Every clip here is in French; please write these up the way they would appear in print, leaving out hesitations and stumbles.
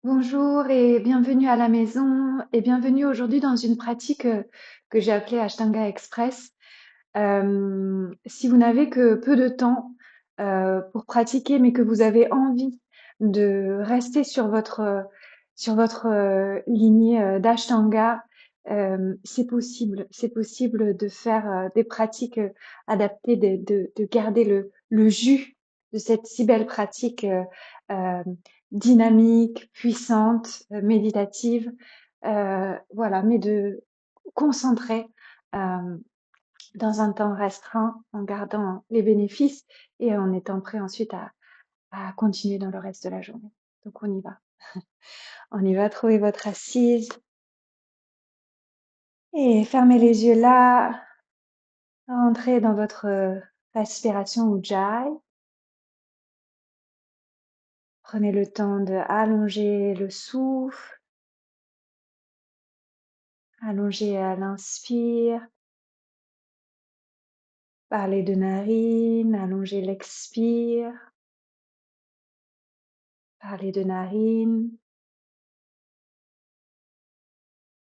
Bonjour et bienvenue à la maison et bienvenue aujourd'hui dans une pratique que j'ai appelée Ashtanga Express. Si vous n'avez que peu de temps pour pratiquer, mais que vous avez envie de rester sur votre lignée d'Ashtanga, c'est possible. C'est possible de faire des pratiques adaptées, de garder le jus de cette si belle pratique euh, dynamique, puissante, méditative, voilà, mais de concentrer euh, dans un temps restreint, en gardant les bénéfices et en étant prêt ensuite à continuer dans le reste de la journée. Donc on y va. On y va, trouver votre assise et fermez les yeux là, entrez dans votre respiration Ujjayi. Prenez le temps de allonger le souffle, allonger à l'inspire, parler de narine, allonger l'expire, parler de narine,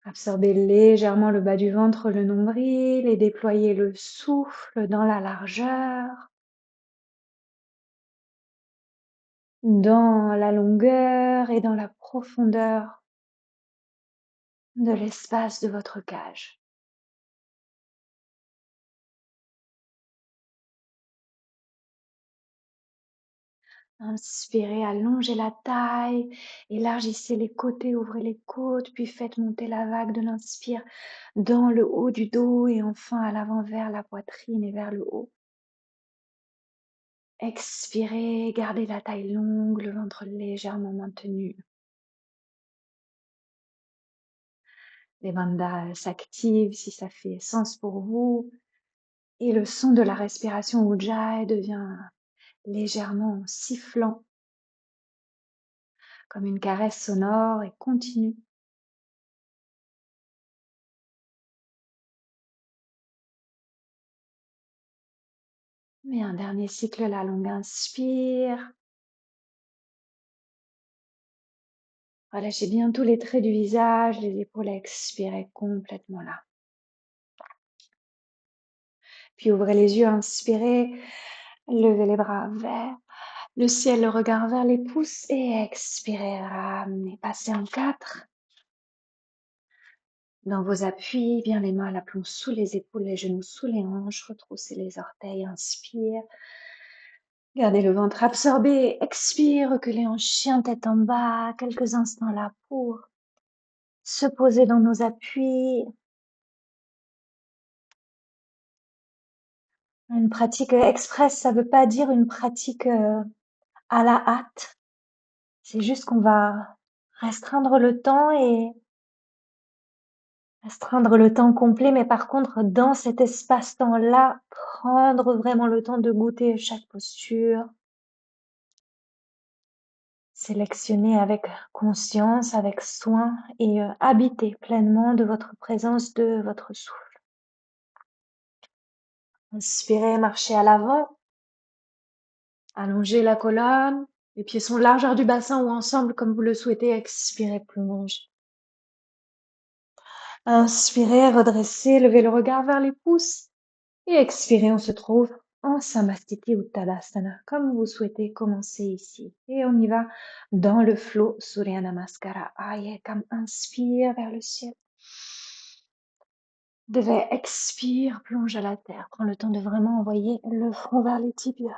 absorber légèrement le bas du ventre, le nombril et déployer le souffle dans la largeur, dans la longueur et dans la profondeur de l'espace de votre cage. Inspirez, allongez la taille, élargissez les côtés, ouvrez les côtes, puis faites monter la vague de l'inspire dans le haut du dos et enfin à l'avant vers la poitrine et vers le haut. Expirez, gardez la taille longue, le ventre légèrement maintenu. Les bandhas s'activent si ça fait sens pour vous. Et le son de la respiration Ujjayi devient légèrement sifflant, comme une caresse sonore et continue. Et un dernier cycle, la longue inspire. Relâchez bien tous les traits du visage, les épaules, expirez complètement là. Puis ouvrez les yeux, inspirez, levez les bras vers le ciel, le regard vers les pouces et expirez, ramenez, passez en 4. Dans vos appuis, bien les mains à l'aplomb sous les épaules, les genoux sous les hanches, retroussez les orteils, inspire. Gardez le ventre absorbé, expire, reculez en chien, tête en bas, quelques instants là pour se poser dans nos appuis. Une pratique express, ça veut pas dire une pratique à la hâte. C'est juste qu'on va restreindre le temps et restreindre le temps complet, mais par contre, dans cet espace-temps-là, prendre vraiment le temps de goûter chaque posture, sélectionner avec conscience, avec soin et habiter pleinement de votre présence, de votre souffle. Inspirez, marchez à l'avant, allongez la colonne, les pieds sont largeur du bassin ou ensemble comme vous le souhaitez, expirez, plongez. Inspirez, redressez, levez le regard vers les pouces et expirez, on se trouve en Samastiti Uttadasana, comme vous souhaitez commencer ici. Et on y va dans le flow Surya Namaskara. Comme inspire vers le ciel. Devait expire, plonge à la terre. Prends le temps de vraiment envoyer le front vers les tibias.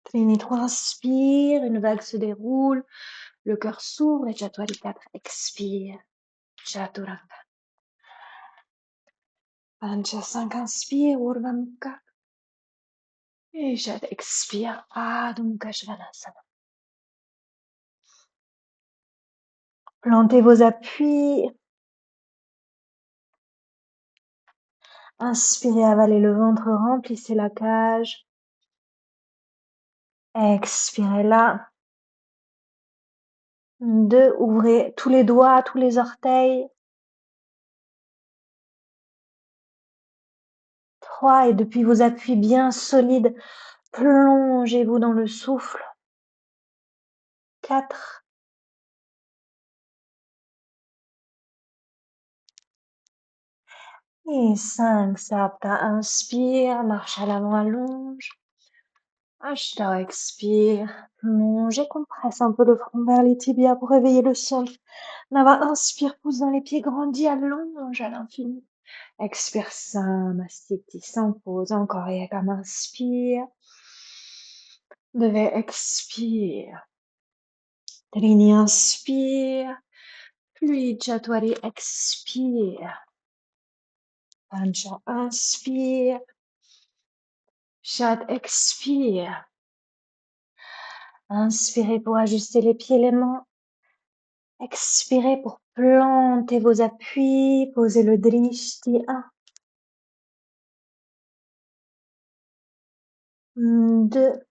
Trini 3, inspire, une vague se déroule, le cœur s'ouvre et Chaturanga 4, expire. Chaturanga. Pancha 5, inspire, Urdhva Mukha. Et expire, Adho Mukha Svanasana. Plantez vos appuis. Inspirez, avalez le ventre, remplissez la cage. Expirez là. 2, ouvrez tous les doigts, tous les orteils. 3, et depuis vos appuis bien solides, plongez-vous dans le souffle. 4, Et 5, Sapta, inspire, marche à l'avant, allonge. Ashta, expire, plonge et compresse un peu le front vers les tibias pour réveiller le centre. Nava, inspire, pousse dans les pieds, grandis, allonge à l'infini. Expire, Samastiti, sans pause, encore et comme inspire. Devait expire. Trini, inspire. Fluide, Chatwari, expire. Pancha, inspire. Chat, expire. Inspirez pour ajuster les pieds, les mains. Expirez pour planter vos appuis. Posez le drishti. 1, 2.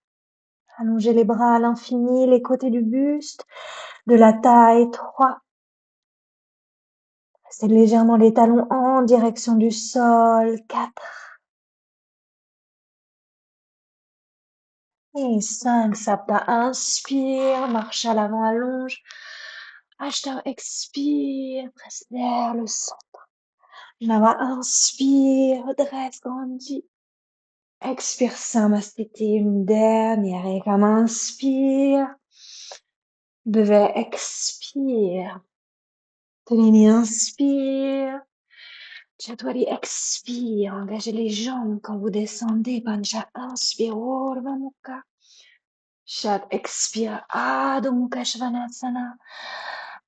Allongez les bras à l'infini, les côtés du buste, de la taille. 3. Restez légèrement les talons en direction du sol. 4. Et 5. Sapta, inspire, marche à l'avant, allonge. Ashta, expire, presse vers le centre. Nava, inspire, dresse, grandis. Expire, Samastiti, une dernière. Et comme inspire, devait expire. Trini, inspire. Chatwari, expire. Engagez les jambes quand vous descendez. Pancha, inspire. Urva Mukha. Chat, expire. Adho Mukha Svanasana.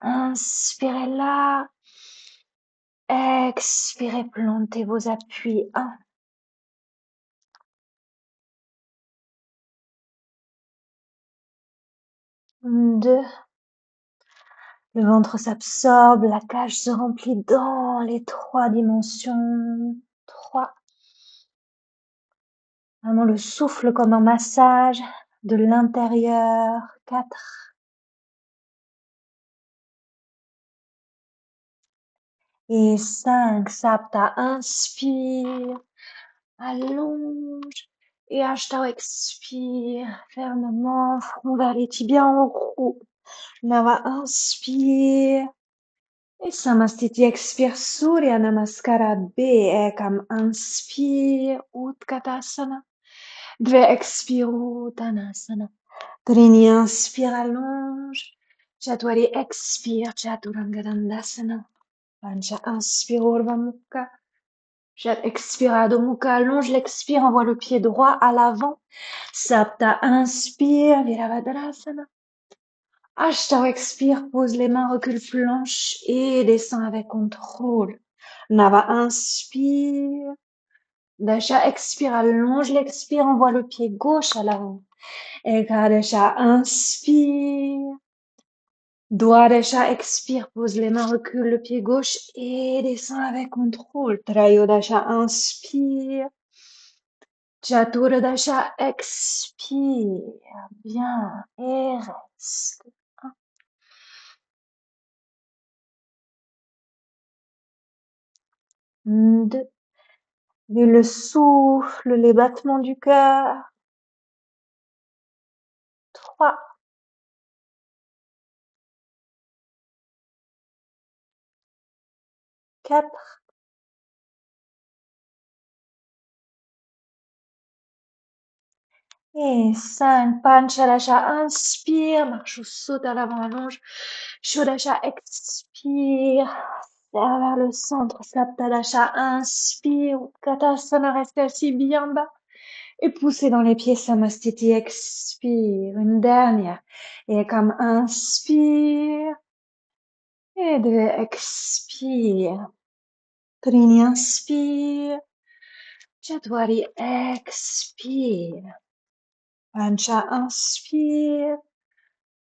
Inspirez là. Expirez, plantez vos appuis. 1, 2. Le ventre s'absorbe, la cage se remplit dans les 3 dimensions. 3. Vraiment le souffle comme un massage de l'intérieur. 4. Et 5. Sapta, inspire, allonge. Et Ashta, expire, fermement, front vers les tibias en roue. Nava, inspire. Et Samastiti, expire, Surya Namaskara B, Ekam, inspire, Utkatasana. 2, expire, Uttanasana. Trini, inspire, allonge. Chatwari, expire, Chaturanga Dandasana. Pancha, inspire, Urva Mukha. Chat, expire, Adho Mukha, allonge, l'expire, envoie le pied droit à l'avant. Sapta, inspire, Virabhadrasana. Ashta, expire, pose les mains, recule planche et descend avec contrôle. Nava, inspire. Dasha, expire, allonge, l'expire, envoie le pied gauche à l'avant. Ekadasha, inspire. Dwadasha, expire, pose les mains, recule le pied gauche et descend avec contrôle. Trayodasha, inspire. Chaturadasha, expire. Bien. Et reste. 1, 2. Et le souffle, les battements du cœur. 3. 4. Et 5. Panchalasha, inspire, marche ou saute à l'avant, allonge. Shodasha, expire, serre vers le centre. Saptadasha, inspire. Utkatasana, reste assis bien bas. Et poussez dans les pieds, Samastiti, expire. Une dernière. Et comme inspire. Et 2, expire. Trini, inspire. Chatwari, expire. Pancha, inspire.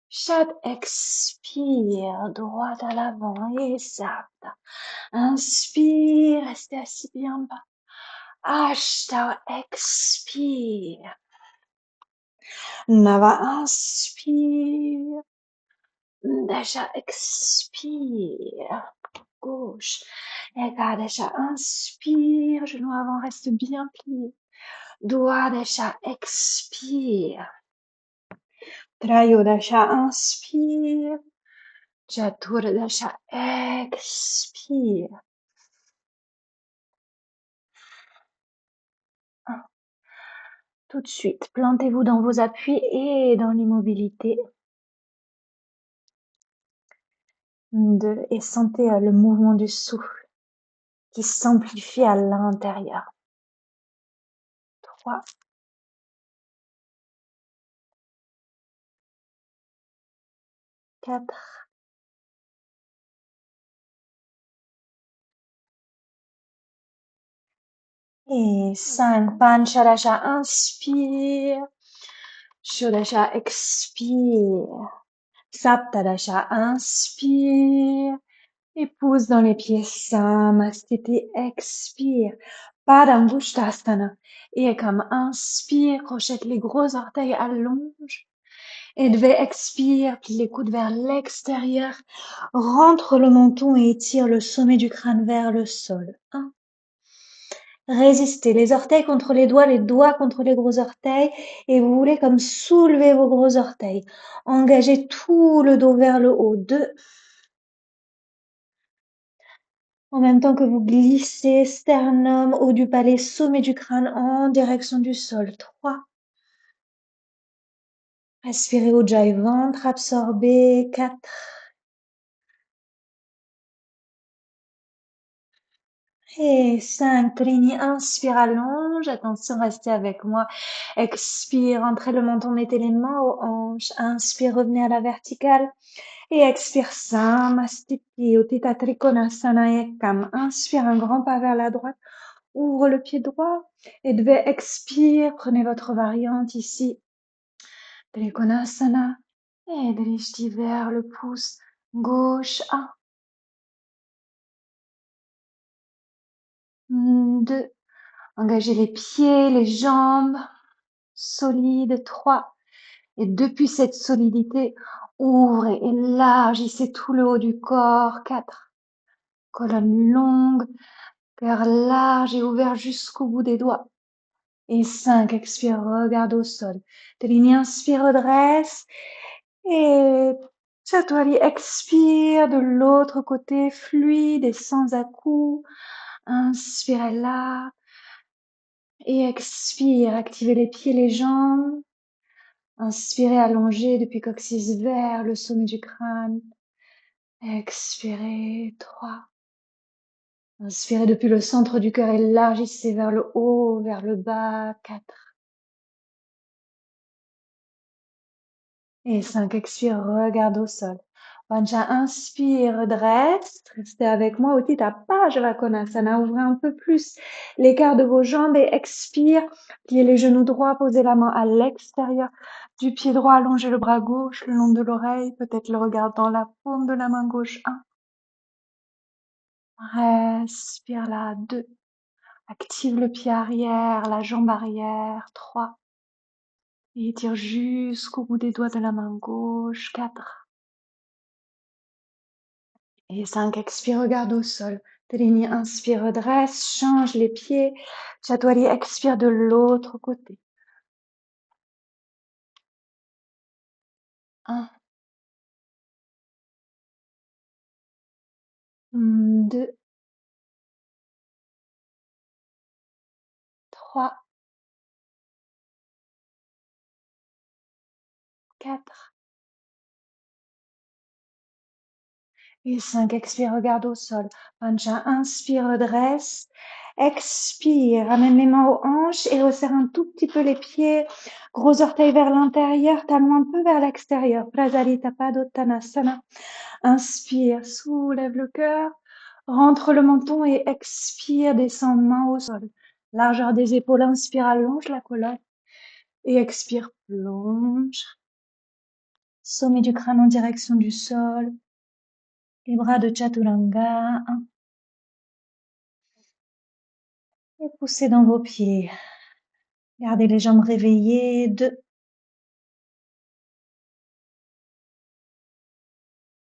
Chat, expire. Droite à l'avant et Sapta. Inspire, restez assis bien bas. Ashta, expire. Nava, inspire. Dasha, expire. Gauche. Ekadasha, inspire. Genou avant, reste bien plié. Dwadasha, expire. Trayodasha, inspire. Chaturdasha, expire. tout de suite. Plantez-vous dans vos appuis et dans l'immobilité. 2. Et sentez le mouvement du souffle qui s'amplifie à l'intérieur. 3. 4. Et 5. Pancharasha, inspire. Shodasha, expire. Saptadasha, inspire. Et pousse dans les pieds. Samastiti, expire. Padangusthasana. Et comme inspire, crochette les gros orteils, allonge. Et devez expire, plie les coudes vers l'extérieur. Rentre le menton et étire le sommet du crâne vers le sol. 1. Résistez les orteils contre les doigts contre les gros orteils. Et vous voulez comme soulever vos gros orteils. Engagez tout le dos vers le haut. 2. En même temps que vous glissez sternum, haut du palais, sommet du crâne en direction du sol. 3. Respirez Ujjayi, ventre absorbé. 4. Et 5. Trini, inspire, allonge. Attention, restez avec moi. Expire, entrez le menton, mettez les mains aux hanches. Inspire, revenez à la verticale. Et expire, Samastiti, Utthita Trikonasana Ekam. Inspire, un grand pas vers la droite. Ouvre le pied droit. Et devez expire, prenez votre variante ici. Trikonasana. Et drishti vers le pouce gauche. 1. 2. Engagez les pieds, les jambes. Solide. 3. Et depuis cette solidité, ouvrez, élargissez tout le haut du corps. 4. Colonne longue, cœur large et ouvert jusqu'au bout des doigts. Et 5. Expire, regarde au sol. Trini, inspire, redresse. Et Chaturanga, expire de l'autre côté, fluide et sans à-coups. Inspirez là. Et expire, activez les pieds, les jambes. Inspirez, allongez depuis coccyx vers le sommet du crâne. Expirez, 3. Inspirez depuis le centre du cœur, élargissez vers le haut, vers le bas, 4. Et 5. Expire, regarde au sol. Pancha, inspire, redresse. Restez avec moi. Utthita Parsvakonasana. Ouvrez un peu plus l'écart de vos jambes et expire. Pliez les genoux droits, posez la main à l'extérieur du pied droit. Allongez le bras gauche le long de l'oreille. Peut-être le regard dans la paume de la main gauche. 1. Respire là. 2. Active le pied arrière, la jambe arrière. 3. Et étire jusqu'au bout des doigts de la main gauche. 4. Et 5. Expire, regarde au sol. Trini, inspire, redresse, change les pieds. Chaturanga, expire de l'autre côté. 1. 2. 3. 4. Et 5. Expire, regarde au sol. Pancha, inspire, redresse. Expire, ramène les mains aux hanches et resserre un tout petit peu les pieds. Gros orteils vers l'intérieur, talons un peu vers l'extérieur. Prasarita Padottanasana. Inspire, soulève le cœur. Rentre le menton et expire, descend main au sol. Largeur des épaules, inspire, allonge la colonne. Et expire, plonge. Sommet du crâne en direction du sol. Les bras de Chaturanga. 1. Et poussez dans vos pieds. Gardez les jambes réveillées. 2.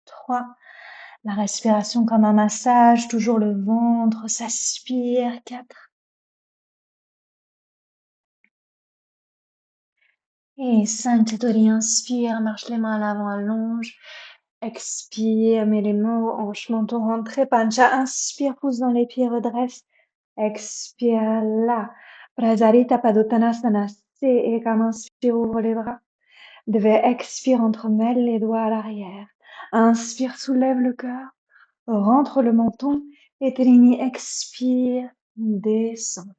3. La respiration comme un massage, toujours le ventre s'aspire. 4. Et 5. Chaturanga, inspire, marche les mains à l'avant, allonge. Expire, mets les mains aux hanches, menton rentré. Pancha, inspire, pousse dans les pieds, redresse. Expire là. Prasarita Padottanasana. Et comme inspire, ouvre les bras. Devait expire, entremêle les doigts à l'arrière. Inspire, soulève le cœur. Rentre le menton. Et Trini, expire, descend.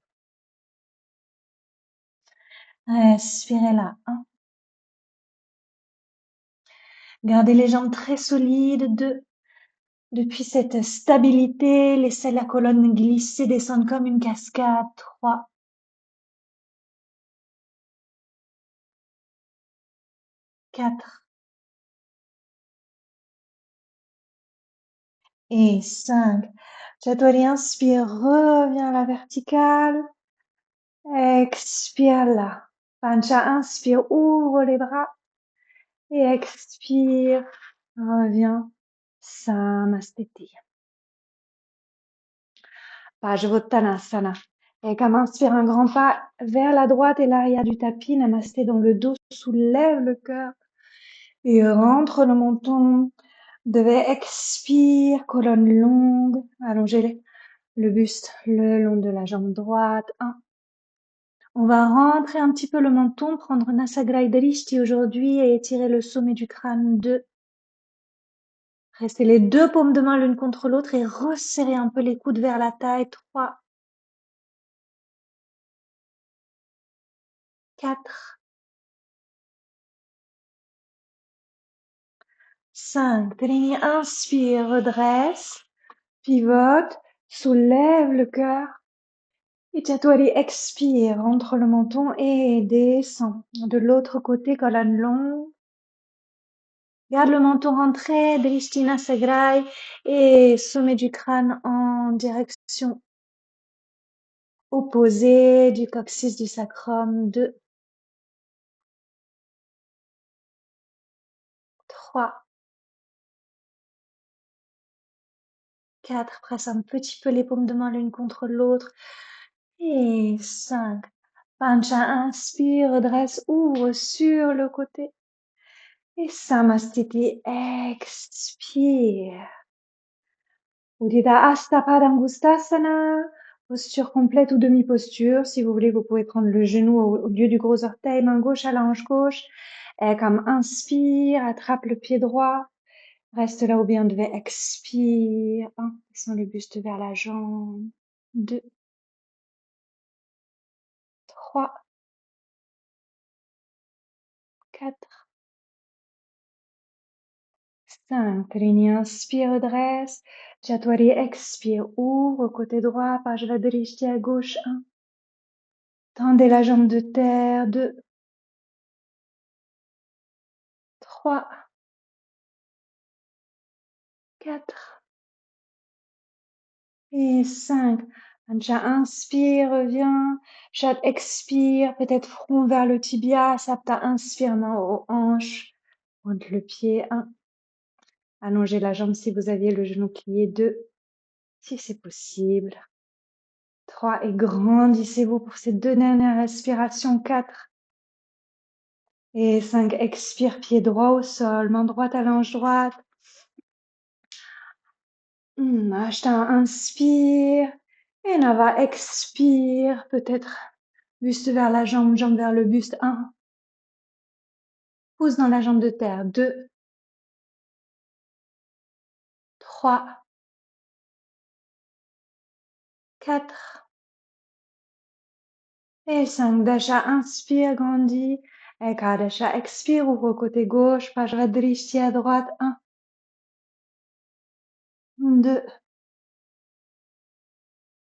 Respirez là. Gardez les jambes très solides. 2. Depuis cette stabilité, laissez la colonne glisser, descendre comme une cascade. 3. 4. Et 5. Chatori, inspire, reviens à la verticale. Expire là. Pancha, inspire, ouvre les bras. Et expire, reviens. Samastiti. Pajavottanasana. Et comme inspire un grand pas vers la droite et l'arrière du tapis. Namasté dans le dos. Soulève le cœur. Et rentre le menton. Devait expire, colonne longue. Allongez le buste le long de la jambe droite. 1. On va rentrer un petit peu le menton, prendre Nasagra Drishti aujourd'hui et étirer le sommet du crâne. 2. Restez les deux paumes de main l'une contre l'autre et resserrez un peu les coudes vers la taille. 3. 4. 5. Trini, inspire, redresse, pivote, soulève le cœur. Et Chaturanga, expire, entre le menton et descend. De l'autre côté, colonne longue. Garde le menton rentré, Drishtina Sagrai et sommet du crâne en direction opposée du coccyx du sacrum. 2. 3. 4. Presse un petit peu les paumes de main l'une contre l'autre. Et 5. Pancha, inspire, redresse, ouvre sur le côté. Et Samastiti, expire. Uddita Hasta Padangustasana, posture complète ou demi-posture. Si vous voulez, vous pouvez prendre le genou au lieu du gros orteil, main gauche à la hanche gauche. Et comme inspire, attrape le pied droit. Reste là ou bien devait expire. 1. Descend le buste vers la jambe. 2. 3. 4. 5. Trini, inspire, dresse. Chaturanga, expire, ouvre, côté droit, Pajvadrishti à gauche. 1. Tendez la jambe de terre. 2. 3. 4. Et 5. Pancha, inspire, reviens. Chat, expire, peut-être front vers le tibia. Sapta, inspire, main aux hanches. Pointe le pied. 1. Allongez la jambe si vous aviez le genou plié. 2. Si c'est possible. 3. Et grandissez-vous pour ces 2 dernières respirations. 4. Et 5. Expire, pied droit au sol, main droite à la hanche droite. Ashta, inspire. Et Nava, expire. Peut-être buste vers la jambe, jambe vers le buste. 1. Pouce dans la jambe de terre. 2. 3. 4. Et 5. Dasha, inspire, grandis. Ekadasha, expire, ouvre côté gauche. Pajvadrishti à droite. 1. 2.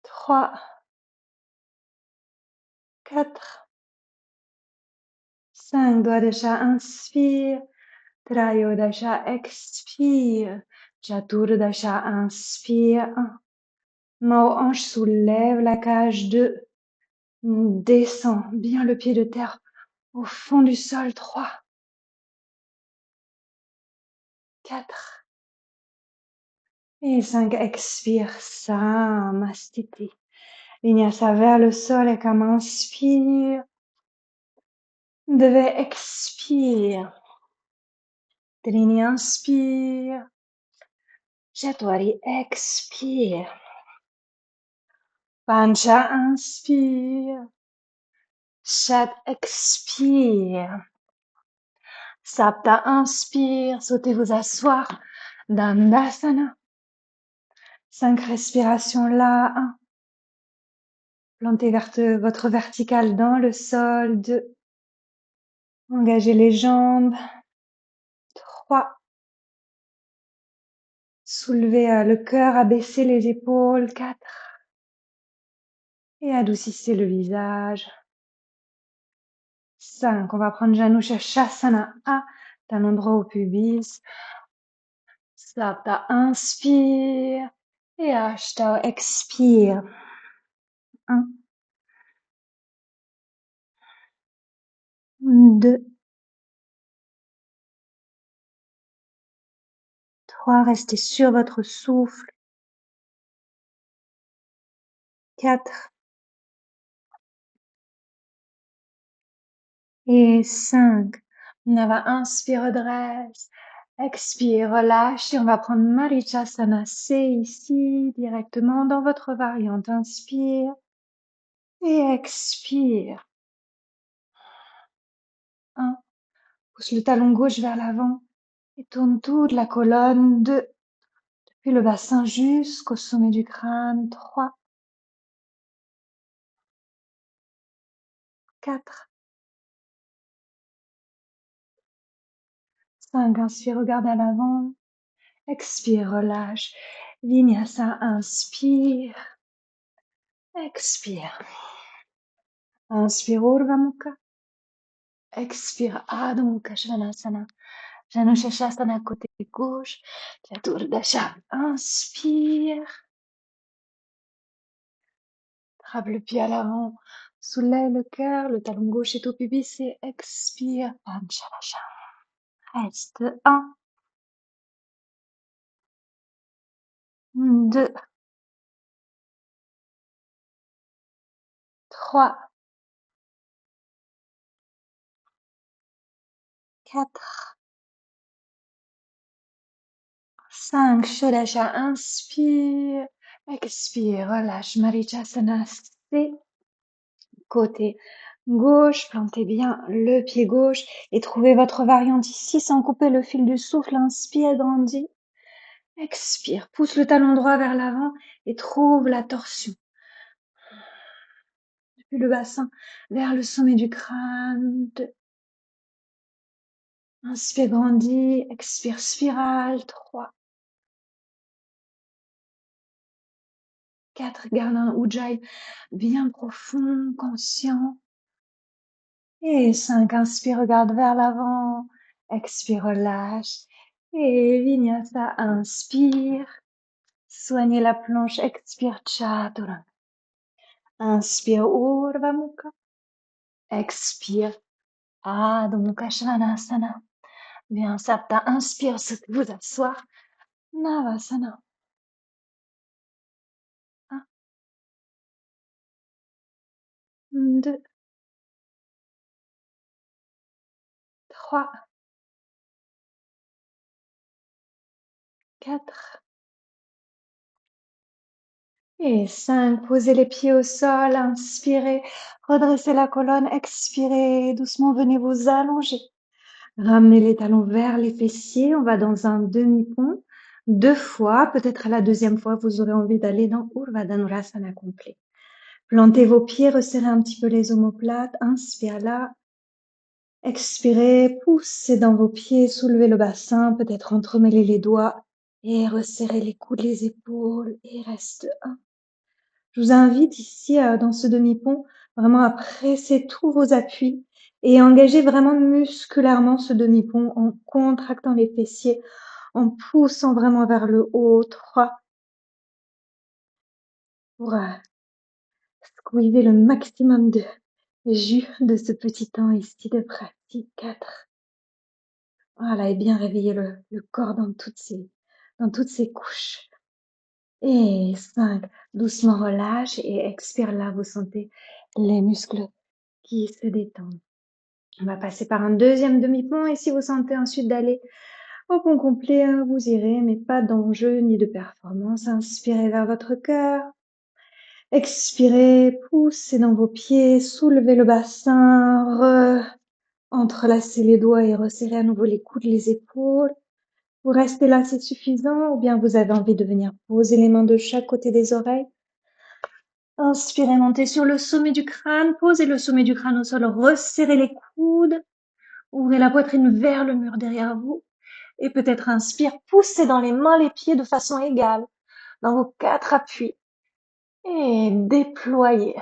3. 4. 5. Dwadasha, inspire. Trayodasha, expire. Chaturdasha, inspire. 1. Main aux hanches, soulève la cage. 2. Descends bien le pied de terre au fond du sol. 3. 4. Et 5. Expire. Samastiti. Vinyasa vers le sol et comme inspire. Devait expire. Trini, inspire. Chaturanga, expire. Pancha, inspire. Chat, expire. Sapta, inspire. Sautez vous asseoir. Dandasana. 5 respirations là. 1. Plantez votre verticale dans le sol. 2. Engagez les jambes. 3. Soulevez le cœur, abaissez les épaules. 4. Et adoucissez le visage. 5. On va prendre Janu Shasana 1. Talon droit au pubis. Sapta, inspire. Et Ashtau, expire. 1, 2, 3. Restez sur votre souffle. 4 et 5. On va inspire, redresse. Expire, relâche. Et on va prendre Marichasana C ici, directement dans votre variante. Inspire et expire. 1. Pousse le talon gauche vers l'avant et tourne toute la colonne. 2. Depuis le bassin jusqu'au sommet du crâne. 3. 4. 5. Inspire, regarde à l'avant. Expire, relâche. Vinyasa, inspire. Expire. Inspire, Urdhva Mukha. Expire, Adho Mukha Svanasana. Janu Shasana côté gauche. Chaturdasha. Inspire. Trappe le pied à l'avant. Soulève le cœur. Le talon gauche est au pubis et expire. Panchalasha. Reste. 1, 2, 3, 4, 5. Shodasha. Inspire. Expire. Relâche. Marichasana. C. Côté gauche, plantez bien le pied gauche et trouvez votre variante ici sans couper le fil du souffle. Inspire, grandis. Expire, pousse le talon droit vers l'avant et trouve la torsion. Depuis le bassin vers le sommet du crâne. 2. Inspire, grandis. Expire, spirale. 3. 4. Garde un ujjayi bien profond, conscient. Et 5. Inspire, regarde vers l'avant. Expire, relâche. Et Vinyasa, inspire. Soignez la planche, expire, Chaturanga. Inspire, Urdhva Mukha. Expire, Adho Mukha Svanasana. Bien, Sapta, inspire, vous asseoir. Navasana. 1, 2, 3, 4 et 5. Posez les pieds au sol, inspirez, redressez la colonne, expirez, doucement venez vous allonger. Ramenez les talons vers les fessiers, on va dans un demi-pont. 2 fois, peut-être à la deuxième fois, vous aurez envie d'aller dans Urdhva Dhanurasana complet. Plantez vos pieds, resserrez un petit peu les omoplates, inspire là. Expirez, poussez dans vos pieds, soulevez le bassin, peut-être entremêlez les doigts et resserrez les coudes, les épaules et reste 1. Je vous invite ici, dans ce demi-pont, vraiment à presser tous vos appuis et engager vraiment musculairement ce demi-pont en contractant les fessiers, en poussant vraiment vers le haut. 3. Pour squeezer le maximum de jus de ce petit temps ici de pratique. 4. Voilà, et bien réveiller le corps dans toutes ses couches. Et 5. Doucement relâche et expire là, vous sentez les muscles qui se détendent. On va passer par un deuxième demi-pont et si vous sentez ensuite d'aller au pont complet, vous irez, mais pas d'enjeu ni de performance. Inspirez vers votre cœur. Expirez, poussez dans vos pieds, soulevez le bassin, entrelacez les doigts et resserrez à nouveau les coudes, les épaules. Vous restez là, c'est suffisant, ou bien vous avez envie de venir poser les mains de chaque côté des oreilles. Inspirez, montez sur le sommet du crâne, posez le sommet du crâne au sol, resserrez les coudes, ouvrez la poitrine vers le mur derrière vous, et peut-être inspire, poussez dans les mains les pieds de façon égale, dans vos 4 appuis, et déployez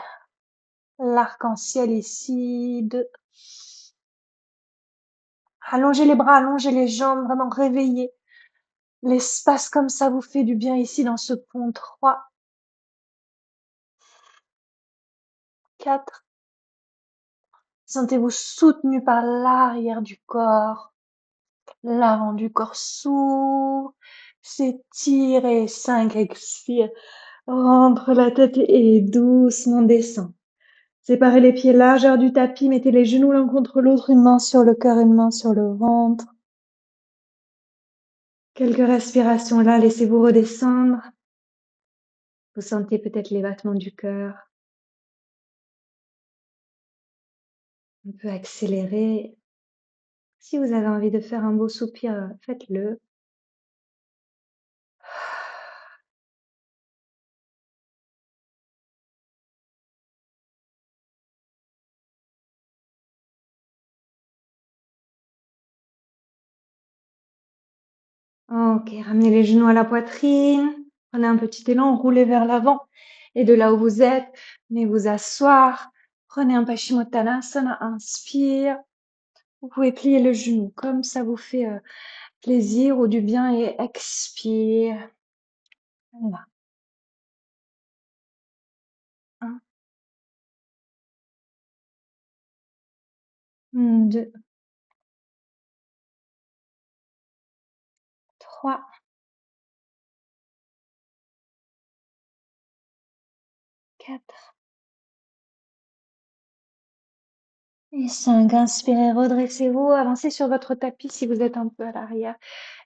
l'arc-en-ciel ici, 2. Allongez les bras, allongez les jambes, vraiment réveillez. L'espace comme ça vous fait du bien ici dans ce pont, 3, 4. Sentez-vous soutenu par l'arrière du corps. L'avant du corps s'ouvre, s'étire et 5, expire. Rentre la tête et doucement descend. Séparez les pieds largeur du tapis, mettez les genoux l'un contre l'autre, une main sur le cœur, une main sur le ventre. Quelques respirations là, laissez-vous redescendre. Vous sentez peut-être les battements du cœur. On peut accélérer. Si vous avez envie de faire un beau soupir, faites-le. Ok, ramenez les genoux à la poitrine. Prenez un petit élan, roulez vers l'avant. Et de là où vous êtes, venez vous asseoir. Prenez un Paschimottanasana, inspire. Vous pouvez plier le genou comme ça vous fait plaisir ou du bien et expire. Voilà. 1, 2, 3, 4 et 5. Inspirez, redressez-vous, avancez sur votre tapis si vous êtes un peu à l'arrière.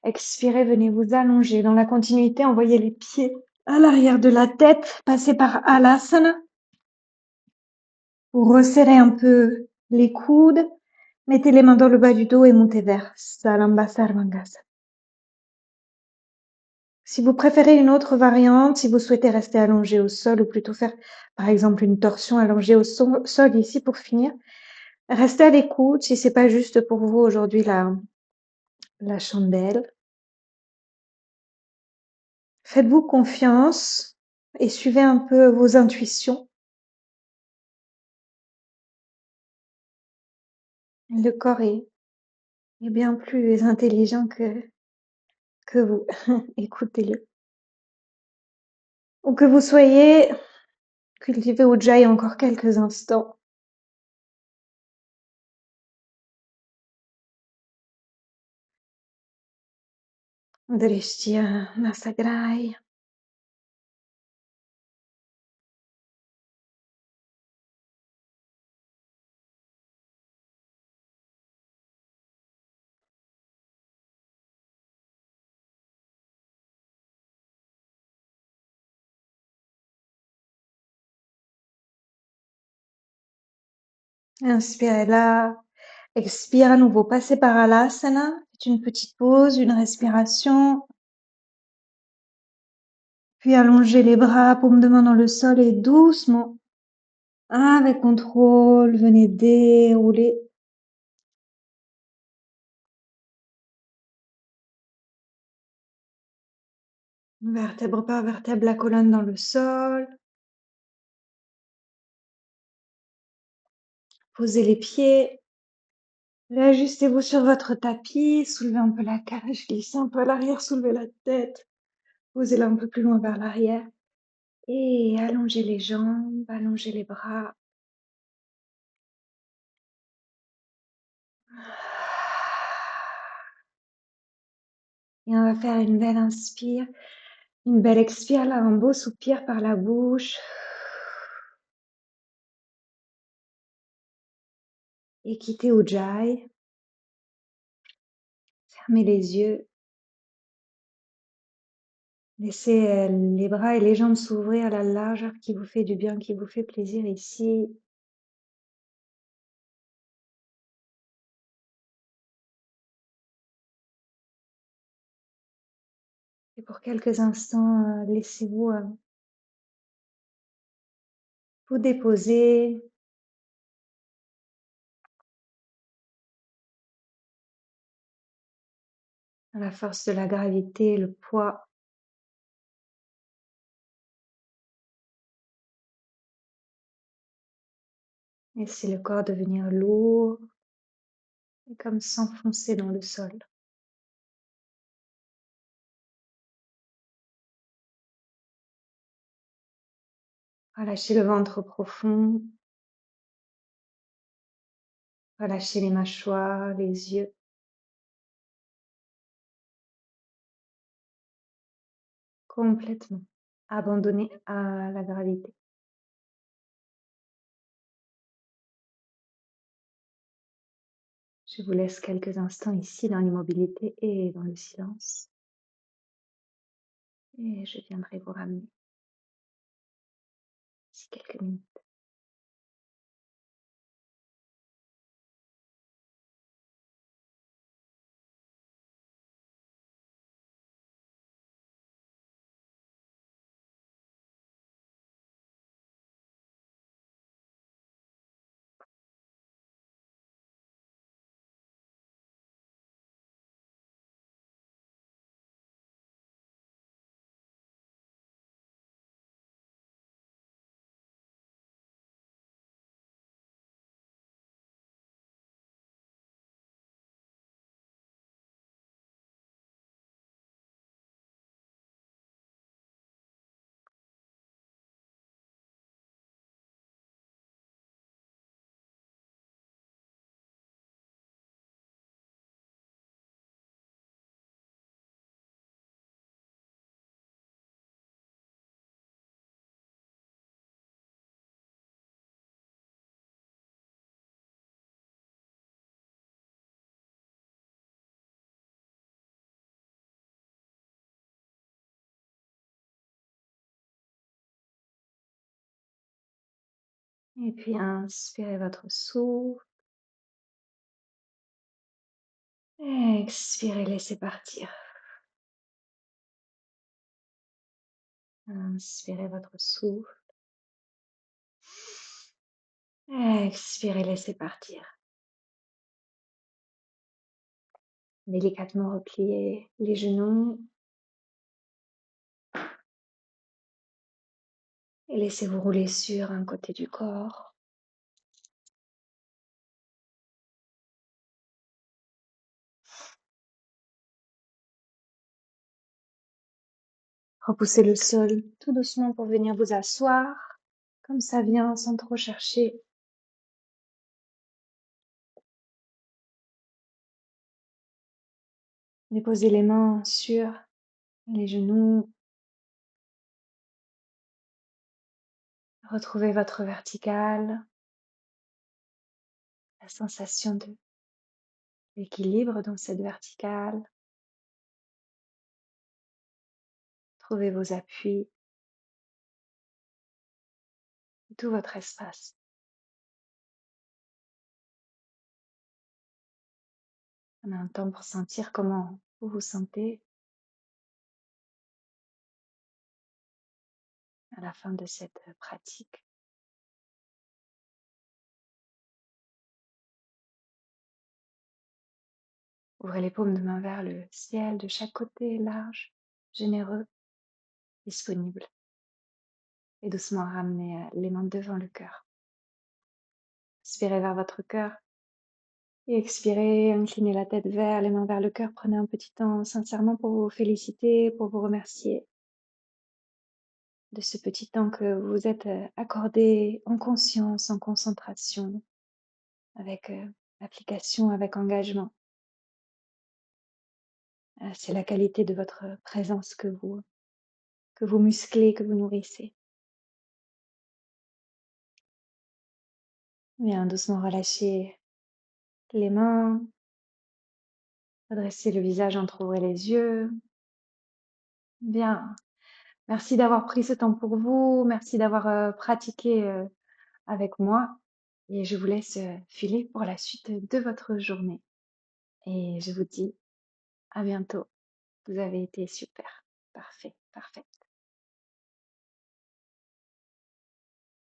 Expirez, venez vous allonger. Dans la continuité, envoyez les pieds à l'arrière de la tête, passez par Alasana. Vous resserrez un peu les coudes, mettez les mains dans le bas du dos et montez vers Salamba Sarvangasana. Si vous préférez une autre variante, si vous souhaitez rester allongé au sol ou plutôt faire par exemple une torsion allongée au sol ici pour finir, restez à l'écoute si c'est pas juste pour vous aujourd'hui la chandelle. Faites-vous confiance et suivez un peu vos intuitions. Le corps est bien plus intelligent que vous. Écoutez-le. Ou que vous soyez cultivé Ujjayi encore quelques instants. Drishtiya Nasagrai. Inspirez là. Expire à nouveau. Passez par Alasana. Faites une petite pause, une respiration. Puis allongez les bras, paume de main dans le sol et doucement, avec contrôle, venez dérouler. Vertèbre par vertèbre, la colonne dans le sol. Posez les pieds. Réajustez-vous sur votre tapis. Soulevez un peu la cage, glissez un peu à l'arrière, soulevez la tête. Posez-la un peu plus loin vers l'arrière. Et allongez les jambes, allongez les bras. Et on va faire une belle inspire, une belle expire, là, un beau soupir par la bouche. Et quittez Ujjayi. Fermez les yeux. Laissez les bras et les jambes s'ouvrir à la largeur qui vous fait du bien, qui vous fait plaisir ici. Et pour quelques instants, laissez-vous vous déposer. À la force de la gravité, le poids. Laissez le corps devenir lourd et comme s'enfoncer dans le sol. Relâchez le ventre profond. Relâchez les mâchoires, les yeux. Complètement abandonné à la gravité. Je vous laisse quelques instants ici dans l'immobilité et dans le silence. Et je viendrai vous ramener d'ici quelques minutes. Et puis inspirez votre souffle. Expirez, laissez partir. Inspirez votre souffle. Expirez, laissez partir. Délicatement repliez les genoux et laissez-vous rouler sur un côté du corps. Repoussez le sol tout doucement pour venir vous asseoir, comme ça vient, sans trop chercher. Déposez les mains sur les genoux. Retrouvez votre verticale, la sensation d'équilibre dans cette verticale. Trouvez vos appuis, tout votre espace. On a un temps pour sentir comment vous vous sentez à la fin de cette pratique. Ouvrez les paumes de main vers le ciel de chaque côté, large, généreux, disponible. Et doucement ramenez les mains devant le cœur. Inspirez vers votre cœur et expirez, inclinez la tête vers les mains vers le cœur. Prenez un petit temps sincèrement pour vous féliciter, pour vous remercier de ce petit temps que vous vous êtes accordé en conscience, en concentration, avec application, avec engagement. C'est la qualité de votre présence que vous musclez, que vous nourrissez. Bien, doucement relâchez les mains, redressez le visage, entrouvrir les yeux. Bien, Merci d'avoir pris ce temps pour vous. Merci d'avoir pratiqué avec moi. Et je vous laisse filer pour la suite de votre journée. Et je vous dis à bientôt. Vous avez été super. Parfait, parfait.